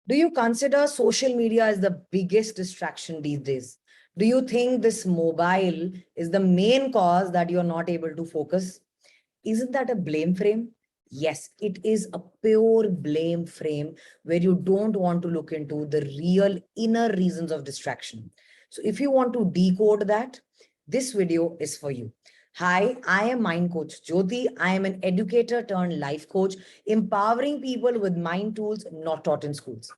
Do you consider social media as the biggest distraction these days? Do you think this mobile is the main cause that you're not able to focus? Isn't that a blame frame? Yes, it is a pure blame frame where you don't want to look into the real inner reasons of distraction. So if you want to decode that, this video is for you. Hi, I am Mind Coach Jyoti. I am an educator turned life coach, empowering people with mind tools not taught in schools.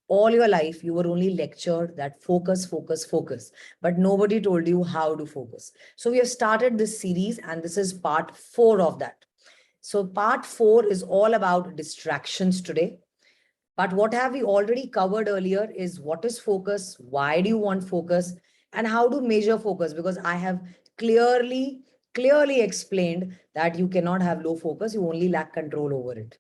All your life, you were only lectured that focus, focus, focus, but nobody told you how to focus. So we have started this series and this is part 4 of that. So part 4 is all about distractions today. But what have we already covered earlier is what is focus, why do you want focus, and how to measure focus, because I have clearly explained that you cannot have low focus, you only lack control over it.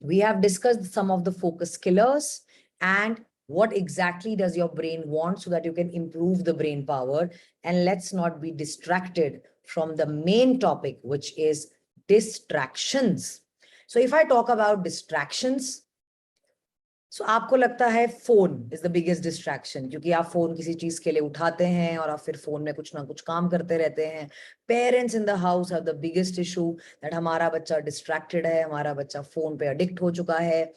We have discussed some of the focus killers and what exactly does your brain want so that you can improve the brain power. And let's not be distracted from the main topic, which is distractions. So if I talk about distractions, so आपको लगता है phone is the biggest distraction, क्योंकि आप phone किसी चीज के लिए उठाते हैं और आप फिर फोन में कुछ ना कुछ काम करते रहते हैं. Parents in the house have the biggest issue that हमारा बच्चा डिस्ट्रैक्टेड है, हमारा बच्चा फोन पे एडिक्ट हो चुका है,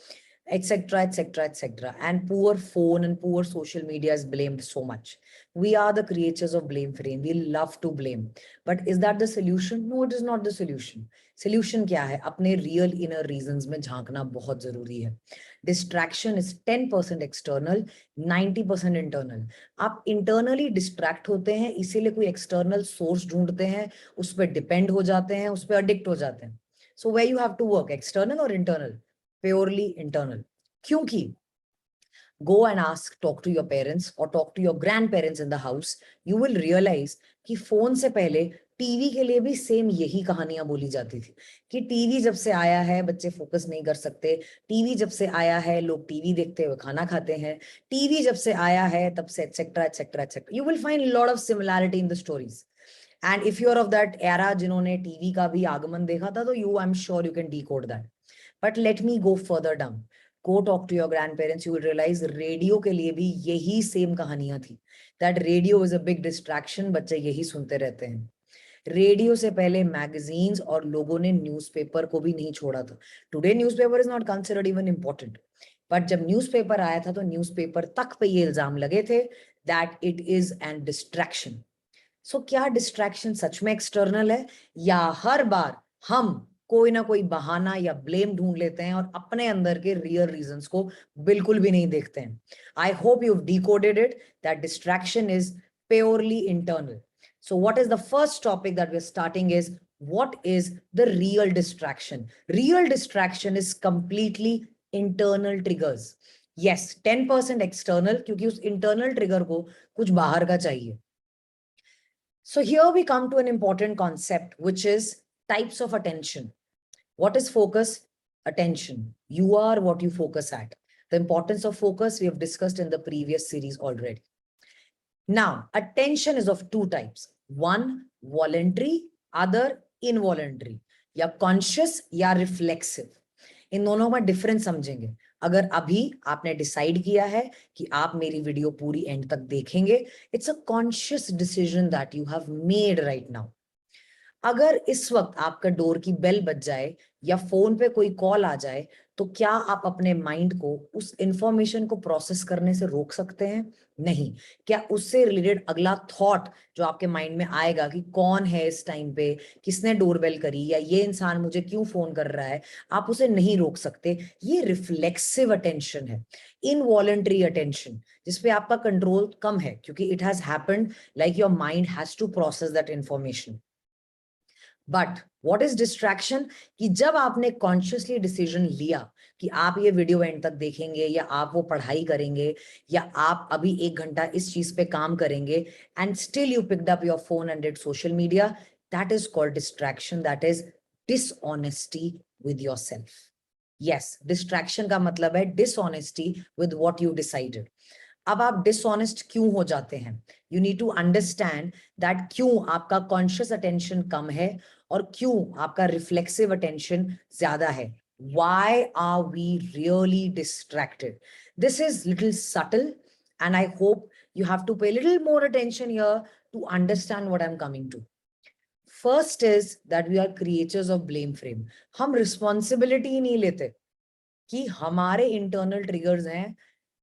etc, etc, etc. And poor phone and poor social media is blamed so much. We are the creatures of blame frame. We love to blame. But is that the solution? No, it is not the solution. Solution क्या है? अपने real inner reasons में झांकना बहुत जरूरी है. Distraction is 10% external, 90% internal. आप internally distract होते हैं, इसीलिए कोई external source ढूंढते हैं, उस पर depend हो जाते हैं, उस पर addict हो जाते हैं. So where you have to work, external or internal? Purely internal. क्योंकि go and ask, talk to your parents or talk to your grandparents in the house, you will realize कि फोन से पहले TV के लिए भी same यही कहानियां बोली जाती थी कि टीवी जब से आया है बच्चे फोकस नहीं कर सकते, टीवी जब से आया है लोग टीवी देखते हुए खाना खाते हैं, टीवी जब से आया है तब से etc etc etc. You will find a lot of similarity in the stories. And if you are of that era जिन्होंने टीवी का भी आगमन देखा था, तो I'm sure you can decode that. But let me go further down. Go talk to your grandparents. You will realize radio के लिए भी यही सेम कहानियां थी. That radio is a big distraction. बच्चे यही सुनते रहते हैं. रेडियो से पहले मैगजीन्स और लोगों ने न्यूज़पेपर को भी नहीं छोड़ा था. Today newspaper is not considered even important. But जब न्यूज़पेपर आया था तो न्यूज़पेपर तक पे ये इल्जाम लगे थे that it is an distraction. So क्या डिस्ट्रैक्शन सच में एक्सटर्नल है, या हर बार हम कोई ना कोई बहाना या ब्लेम ढूंढ लेते हैं और अपने अंदर के रियल रीजंस को बिल्कुल भी नहीं देखते हैं? I hope you have decoded it that distraction is purely internal. So what is the first topic that we're starting is what is the real distraction? Real distraction is completely internal triggers. Yes, 10% external क्योंकि उस internal trigger को कुछ बाहर का चाहिए. So here we come to an important concept, which is types of attention. What is focus? Attention. You are what you focus at. The importance of focus we have discussed in the previous series already. Now, attention is of two types. One, voluntary, other, involuntary. या conscious या reflexive. इन दोनों में difference समझेंगे. अगर अभी आपने decide किया है कि आप मेरी वीडियो पूरी एंड तक देखेंगे, it's a conscious decision that you have made right now. अगर इस वक्त आपका डोर की बेल बज जाए या फोन पे कोई कॉल आ जाए, तो क्या आप अपने माइंड को उस इंफॉर्मेशन को प्रोसेस करने से रोक सकते हैं? नहीं. क्या उससे रिलेटेड अगला थॉट जो आपके माइंड में आएगा कि कौन है इस टाइम पे, किसने डोरबेल करी, या ये इंसान मुझे क्यों फोन कर रहा है, आप उसे नहीं रोक सकते. ये रिफ्लेक्सिव अटेंशन है. इनवॉलंटरी अटेंशन जिसपे आपका कंट्रोल कम है क्योंकि it has happened, like your mind has to process that information. But what is distraction? कि जब आपने कॉन्शियसली डिसीजन लिया कि आप ये वीडियो एंड तक देखेंगे, या आप वो पढ़ाई करेंगे, या आप अभी 1 घंटा इस चीज पे काम करेंगे, and still you picked up your phone and did social media, that is called distraction. That is dishonesty with yourself. Yes, distraction का मतलब है dishonesty with what you decided. अब आप डिसऑनेस्ट क्यों हो जाते हैं? You need to understand that क्यों आपका कॉन्शियस अटेंशन कम है और क्यों आपका रिफ्लेक्सिव अटेंशन ज्यादा है. Why are we really distracted? This is little subtle, and I hope you have to pay a little more attention here to understand what I'm coming to. First is that we are creatures of blame frame. हम responsibility ही नहीं लेते कि हमारे internal triggers हैं,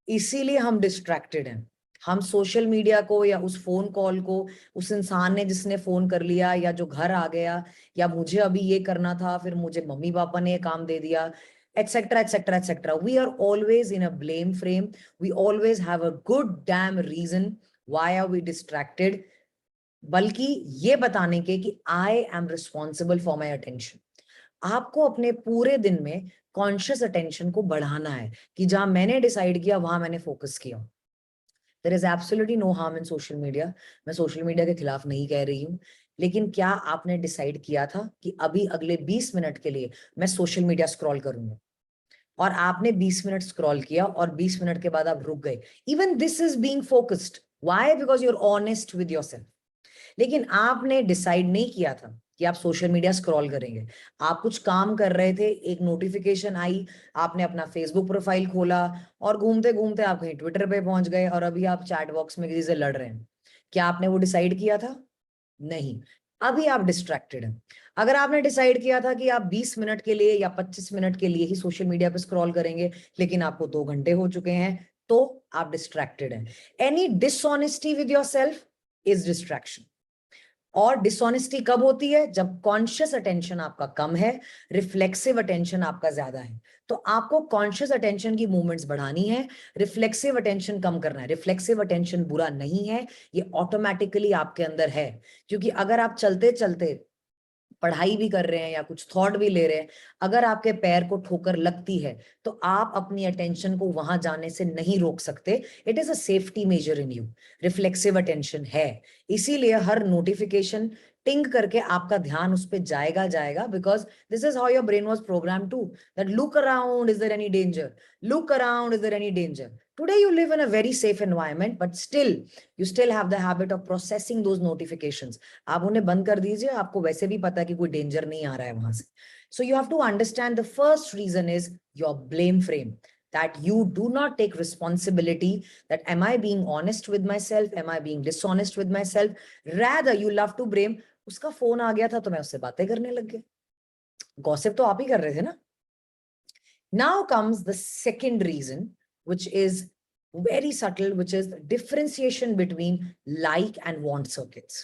इसीलिए हम distracted हैं. हम सोशल मीडिया को या उस फोन कॉल को, उस इंसान ने जिसने फोन कर लिया, या जो घर आ गया, या मुझे अभी ये करना था, फिर मुझे मम्मी पापा ने ये काम दे दिया, etc etc etc. We are always in a blame frame. We always have a good damn reason why are we distracted, बल्कि ये बताने के कि I am responsible for my attention. आपको अपने पूरे दिन में कॉन्शियस अटेंशन को बढ़ाना है कि जहां मैंने डिसाइड किया वहां मैंने फोकस किया. There is absolutely no harm in social media. मैं सोशल मीडिया के खिलाफ नहीं कह रही हूँ, लेकिन क्या आपने डिसाइड किया था कि अभी अगले 20 मिनट के लिए मैं सोशल मीडिया स्क्रॉल करूंगा, और आपने 20 मिनट स्क्रॉल किया और 20 मिनट के बाद आप रुक गए. Even this is being focused. Why? Because you are honest with yourself. लेकिन आपने डिसाइड नहीं किया था कि आप सोशल मीडिया स्क्रॉल करेंगे. आप कुछ काम कर रहे थे, एक नोटिफिकेशन आई, आपने अपना फेसबुक प्रोफाइल खोला, और घूमते घूमते आप कहीं ट्विटर पे पहुंच गए, और अभी आप चैट बॉक्स में किसी से लड़ रहे हैं. क्या आपने वो डिसाइड किया था? नहीं. अभी आप डिस्ट्रैक्टेड हैं. अगर आपने डिसाइड किया था कि आप 20 मिनट के लिए या 25 मिनट के लिए ही सोशल मीडिया पे स्क्रॉल करेंगे, लेकिन आपको 2 घंटे हो चुके हैं, तो आप डिस्ट्रैक्टेड हैं. Any dishonesty with yourself is distraction. और डिसऑनेस्टी कब होती है? जब कॉन्शियस अटेंशन आपका कम है, रिफ्लेक्सिव अटेंशन आपका ज्यादा है. तो आपको कॉन्शियस अटेंशन की मूवमेंट्स बढ़ानी है, रिफ्लेक्सिव अटेंशन कम करना है. रिफ्लेक्सिव अटेंशन बुरा नहीं है, ये ऑटोमेटिकली आपके अंदर है. क्योंकि अगर आप चलते चलते पढ़ाई भी कर रहे हैं या कुछ थॉट भी ले रहे हैं, अगर आपके पैर को ठोकर लगती है, तो आप अपनी अटेंशन को वहां जाने से नहीं रोक सकते. It is a safety measure in you. Reflexive attention है. इसीलिए हर नोटिफिकेशन टिंग करके आपका ध्यान उस पर जाएगा, because this is how your brain was program to, that look around, is there any danger, look around, is there any danger. Today you live in a very safe environment, but still you still have the habit of processing those notifications. आप उन्हें बंद कर दीजिए, आपको वैसे भी पता है कि कोई डेंजर नहीं आ रहा है वहां से. So you have to understand the first reason is your blame frame, that you do not take responsibility, that am I being honest with myself, am I being dishonest with myself. Rather you love to blame, उसका phone आ गया था तो मैं उससे बातें करने लग गया. गॉसिप तो आप ही कर रहे थे ना. Now comes the second reason, which is very subtle, which is the differentiation between like and want circuits.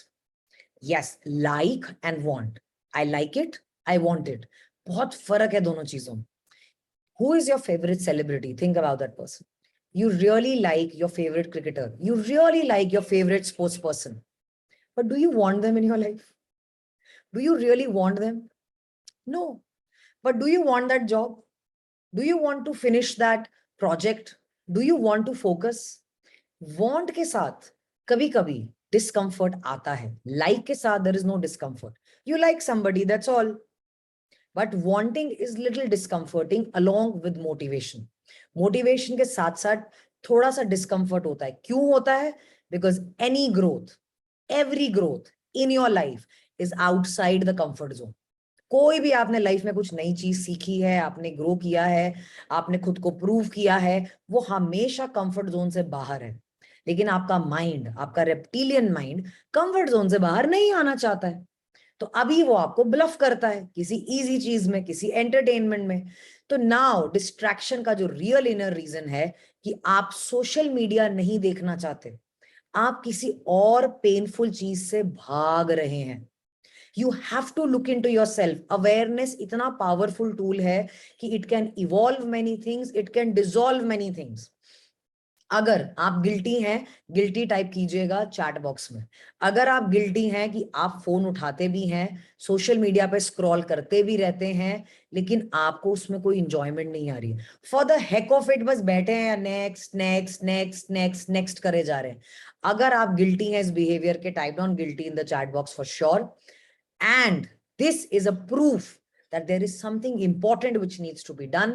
Yes, like and want. I like it, I want it. बहुत फर्क है दोनों चीजों में. Who is your favorite celebrity? Think about that person. You really like your favorite cricketer. You really like your favorite sports person. But do you want them in your life? Do you really want them? No. But do you want that job? Do you want to finish that project? Do you want to focus? Want के साथ कभी कभी discomfort आता है. Like के साथ there is no discomfort. You like somebody, that's all. But wanting is little discomforting along with motivation. Motivation के साथ साथ थोड़ा सा discomfort होता है. क्यों होता है? Because any growth, every growth in your life is outside the comfort zone. कोई भी आपने लाइफ में कुछ नई चीज सीखी है, आपने ग्रो किया है, आपने खुद को प्रूव किया है, वो हमेशा कंफर्ट जोन से बाहर है. लेकिन आपका माइंड, आपका रेप्टिलियन माइंड कंफर्ट जोन से बाहर नहीं आना चाहता है. तो अभी वो आपको ब्लफ करता है किसी इजी चीज में, किसी एंटरटेनमेंट में. तो नाउ डिस्ट्रैक्शन का जो रियल इनर रीजन है कि आप सोशल मीडिया नहीं देखना चाहते, आप किसी और पेनफुल चीज से भाग रहे हैं. You have to look into yourself. Awareness इतना powerful tool है कि it can evolve many things, it can dissolve many things. अगर आप गिल्टी हैं, गिल्टी टाइप कीजिएगा चैट बॉक्स में. अगर आप गिल्टी हैं कि आप फोन उठाते भी हैं, सोशल मीडिया पे स्क्रॉल करते भी रहते हैं, लेकिन आपको उसमें कोई इंजॉयमेंट नहीं आ रही है, for the heck of it बस बैठे हैं, next next next next next करे जा रहे हैं. अगर आप गिल्टी हैं इस बिहेवियर के, type down guilty in the chat box for sure. And this is a proof that there is something important which needs to be done,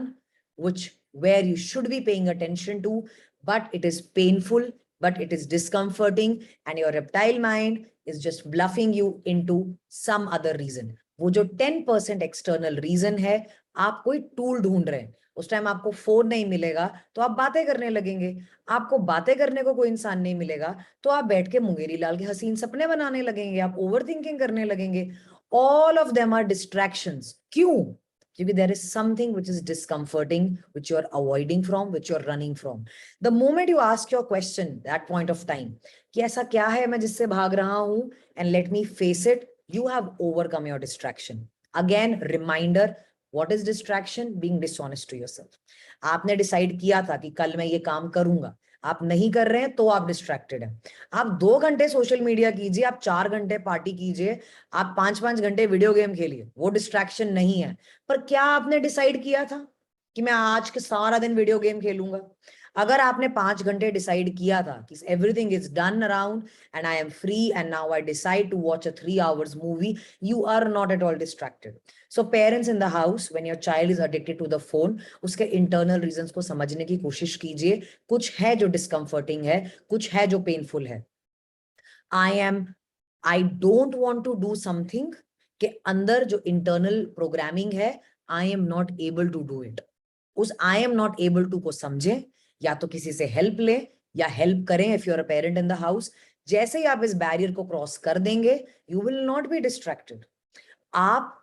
where you should be paying attention to, but it is painful, but it is discomforting, and your reptile mind is just bluffing you into some other reason. वो जो 10% external reason है, आप कोई tool ढूंढ रहे हैं, उस time आपको फोन नहीं मिलेगा तो आप बातें करने लगेंगे। आपको बातें करने को कोई इंसान नहीं मिलेगा तो आप बैठ के मुंगेरी लाल के हसीन सपने बनाने लगेंगे, आप ओवर थिंकिंग करने लगेंगे। All of them are distractions. क्यों? क्योंकि there is something which is discomforting, which you're avoiding from, which you're running from. The moment you ask your question, that point of time, कि ऐसा क्या है मैं जिससे भाग रहा हूं, and let me face it, you have overcome your distraction. Again, reminder, what is distraction? Being dishonest to yourself. आपने डिसाइड किया था कि कल मैं ये काम करूंगा, आप नहीं कर रहे हैं तो आप डिस्ट्रैक्टेड हैं। आप 2 घंटे सोशल मीडिया कीजिए, आप 4 घंटे पार्टी कीजिए, आप 5-5 घंटे वीडियो गेम खेलिए, वो डिस्ट्रैक्शन नहीं है। पर क्या आपने डिसाइड किया था कि मैं आज के सारा दिन वीडियो गेम खेलूंगा? अगर आपने 5 घंटे डिसाइड किया था कि everything is done around and I am free and now I decide to watch a 3 hours movie, you are not at all distracted. So parents in the house, when your child is addicted to the phone, उसके internal reasons को समझने की कोशिश कीजिए। कुछ है जो discomforting है, कुछ है जो पेनफुल है। I don't want to do something के अंदर जो इंटरनल प्रोग्रामिंग है, I am not able to do it. उस I am not able to को समझे, या तो किसी से हेल्प ले या हेल्प करें if you are a parent in the house. जैसे ही आप इस बैरियर को क्रॉस कर देंगे, you will not be distracted. आप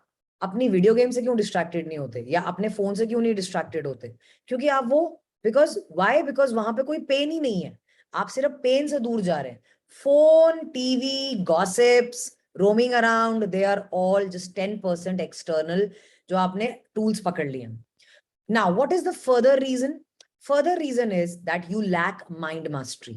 अपनी वीडियो गेम से क्यों डिस्ट्रैक्टेड नहीं होते, या अपने फोन से क्यों नहीं डिस्ट्रैक्टेड होते? क्योंकि आप वो, बिकॉज वहां पे कोई पेन ही नहीं है, आप सिर्फ पेन से दूर जा रहे हैं। Phone, TV, gossips, roaming around, they are all just 10% external जो आपने टूल्स पकड़ लिए। Now, what is the further reason? Further reason is that you lack mind mastery.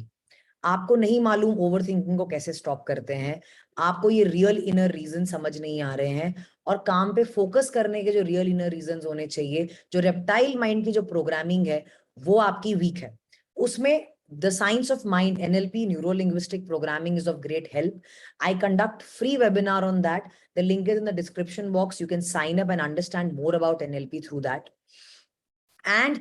आपको नहीं मालूम ओवर थिंकिंग को कैसे स्टॉप करते हैं, आपको ये रियल इनर रीजन समझ नहीं आ रहे हैं, और काम पे फोकस करने के जो रियल इनर रीजन होने चाहिए, जो रेप्टाइल माइंड की जो प्रोग्रामिंग है वो आपकी वीक है। उसमें the science of mind, NLP, neuro linguistic programming, is of great help. I conduct free webinar on that. The link is in the description box. You can sign up and understand more about NLP through that. And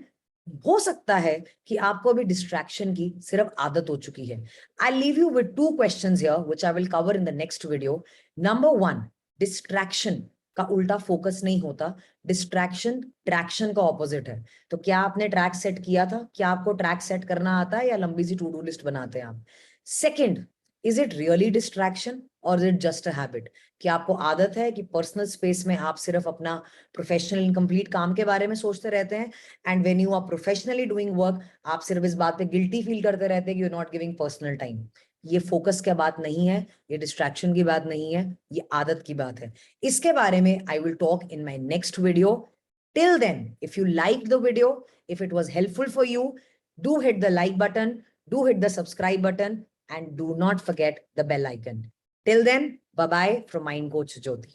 हो सकता है कि आपको अभी distraction की सिर्फ आदत हो चुकी है। I leave you with 2 questions here which I will cover in the next video. Number 1, distraction का उल्टा फोकस नहीं होता, डिस्ट्रैक्शन ट्रैक्शन का ऑपोजिट है। तो क्या आपने ट्रैक सेट किया था? क्या आपको ट्रैक सेट करना आता है, या लंबी सी टू डू लिस्ट बनाते हैं आप? Second, is it really distraction और is it just a habit? कि आपको आदत है कि पर्सनल स्पेस में आप सिर्फ अपना प्रोफेशनल इनकम्प्लीट काम के बारे में सोचते रहते हैं, and when you are professionally doing work, आप सिर्फ इस बात पे गिल्टी फील करते रहते हैं कि you are not giving personal time. ये फोकस की बात नहीं है, ये डिस्ट्रैक्शन की बात नहीं है, ये आदत की बात है। इसके बारे में I will talk in my next video. Till then, if you like the video, if it was helpful for you, do hit the like button, do hit the subscribe button, and do not forget the bell icon. Till then, bye-bye from Mind Coach Jyoti.